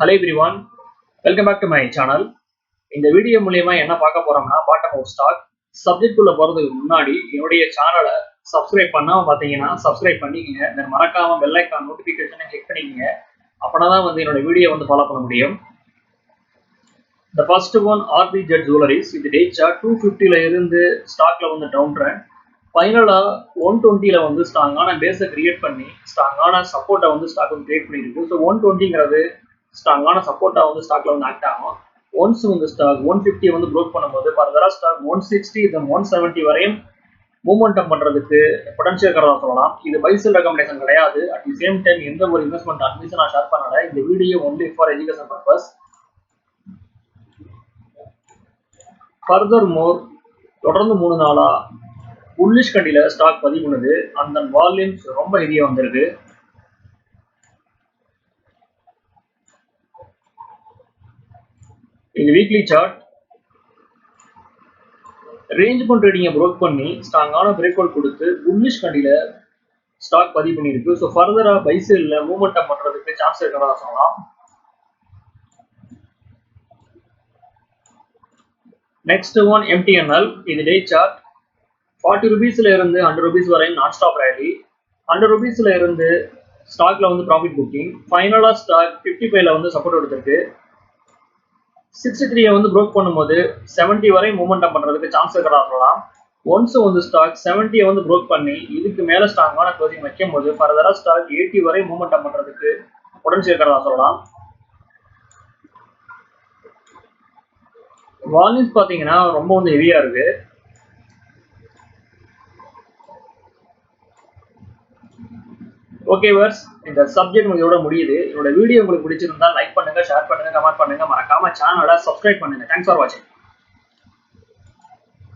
Hello everyone, welcome back to my channel. இந்த video மூலமா என்ன பார்க்க போறோம்னா பாட்டம் அவுட் ஸ்டாக் சப்ஜெக்ட் குள்ள போறதுக்கு முன்னாடி என்னுடைய சேனலை சப்ஸ்கிரைப் பண்ணாம பாத்தீங்கன்னா சப்ஸ்கிரைப் பண்ணிக்கங்க. தென் மறக்காம பெல் ஐகான் நோட்டிபிகேஷனை கிளிக் பண்ணிக்கங்க. அப்பதான் என்னோட வீடியோ ஃபாலோ பண்ண முடியும். The first one RB Jet Jewelries இது டே சார்ட் 250 ல இருந்து ஸ்டாக்ல டவுன் ட்ரெண்ட் ஃபைனலா 120 ல ஸ்ட்ராங்கான பேஸை கிரியேட் பண்ணி ஸ்ட்ராங்கான சப்போர்ட்டை ஸ்டாக் கிரியேட் பண்ணிருக்கு. ஸோ 120ங்கிறது ஸ்ட்ராங்கான சப்போர்ட்டா ஸ்டாக்ல ஆக்ட் ஆகும். ஒன்ஸ் ஸ்டாக் 150 ப்ரோக் பண்ணும்போது ஃபர்தரா ஸ்டாக் 160 தென் 170 வரையும் மூவ்மெண்டம் பண்றதுக்கு பொட்டன்ஷியல் இருக்கிறதா சொல்லலாம். இது பை செல் ரெக்கமெண்டேஷன் கிடையாது. அட் தி சேம் டைம் எந்த ஒரு இன்வெஸ்ட்மெண்ட் அட்வைஸ் நான் ஷேர் பண்ணல. இந்த video only for education purpose. Further மோர் தொடர்ந்து 3 நாளா புல்லிஷ் கண்டில ஸ்டாக் பதிவு பண்ணுது. அந்த வால்யூம்ஸ் ரொம்ப ஹெவியா வந்திருக்கு. இது வீக்லி சார்ட் ரேஞ்ச் பவுண்ட் ட்ரேடிங்கை ப்ரோக் பண்ணி ஸ்ட்ராங்கான பிரேக் அவுட் கொடுத்து புல்லிஷ் கண்டில ஸ்டாக் பதிவு பண்ணியிருக்கு. ஸோ ஃபர்தரா பை செல்ல மூவ்மெண்டம் பண்றதுக்கு சான்ஸ் இருக்கிறதா சொல்லலாம். நெக்ஸ்ட் ஒன் MTNL இது டே சார்ட் 40 ரூபீஸ்ல இருந்து 100 ரூபீஸ் வரை நான் ஸ்டாப் ரேலி. 100 ரூபீஸ்ல இருந்து ஸ்டாக்ல ப்ராஃபிட் புக்கிங். ஃபைனலா ஸ்டாக் 55ல சப்போர்ட் எடுத்திருக்கு. 63 ப்ரோக் பண்ணும்போது 70 வரை மூவ்மெண்டம் பண்றதுக்கு சான்ஸ் இருக்கிறதா சொல்லலாம். ஒன்ஸ் ஸ்டாக் 70 ப்ரோக் பண்ணி இதுக்கு மேல ஸ்ட்ராங்கான க்ளோசிங் வைக்கும் போது ஃபர்தரா ஸ்டாக் 80 வரை மூவ்மெண்டம் பண்றதுக்கு பொட்டன்ஷியல் இருக்கிறதா சொல்லலாம். வால்யூம்ஸ் பாத்தீங்கன்னா ரொம்ப ஹெவியா இருக்கு. ஓகே வர்ஸ், இந்த சப்ஜெக்ட் இதோட முடியுது. என்னோட வீடியோ உங்களுக்கு பிடிச்சிருந்தா லைக் பண்ணுங்க, ஷேர் பண்ணுங்க, கமெண்ட் பண்ணுங்க, மறக்காம சேனலை சப்ஸ்கிரைப் பண்ணுங்க. தேங்க்ஸ் ஃபார் வாட்சிங்.